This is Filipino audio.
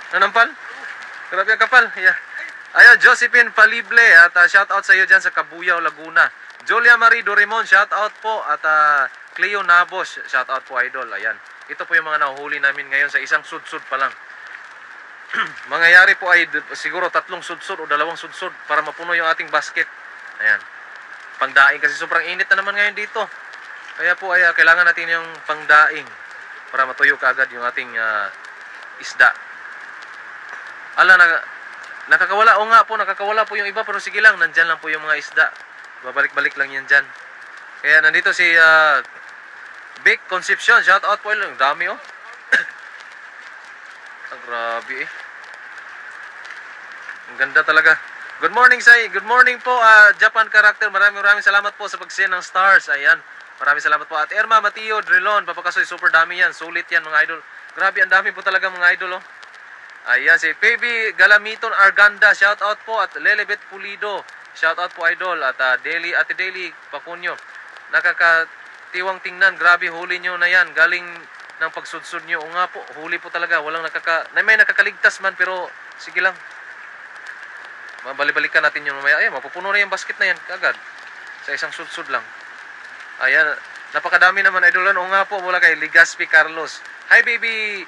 Nanampal? Grabe ang kapal. Yeah. Ayan, Josephine Palible at shout out sa iyo dyan sa Cabuyao, Laguna. Julia Marie Dorimon, shout out po. At Cleo Nabos, shout out po idol. Ayan. Ito po yung mga nahuhuli namin ngayon sa isang sudsud pa lang. Mangyayari po ay siguro 3 sudsud o 2 sudsud para mapuno yung ating basket. Ayan. Pangdaing kasi sobrang init na naman ngayon dito. Kaya po ay kailangan natin yung pangdaing para matuyo kaagad yung ating isda. Nakakawala. O nga po, nakakawala po yung iba. Pero sige lang, nandyan lang po yung mga isda. Babalik-balik lang yan dyan. Kaya nandito si Vic Concepcion. Shout out po. Ang dami oh. Ang grabe eh. Ang ganda talaga. Good morning Sai. Good morning po Japan Character. Maraming salamat po sa pag-send ng stars. Ayan. Maraming salamat po. At Irma Mateo Drilon. Papakasoy. Super dami yan. Sulit yan mga idol. Grabe, ang dami po talaga mga idol oh. Ayan, si Baby Galamiton Arganda, shout out po. At Lelebet Pulido, shout out po idol. At Ate Daily Pacunyo, nakakatiwang tingnan. Grabe, huli nyo na yan. Galing ng pagsudsud nyo. O nga po, huli po talaga. Walang may nakakaligtas man, pero sige lang. Balik-balikan natin yung mamaya. Ayan, mapupuno na yung basket na yan agad. Sa isang sudsud lang. Ayan, napakadami naman idol. O nga po, mula kay Ligaspi Carlos. Hi baby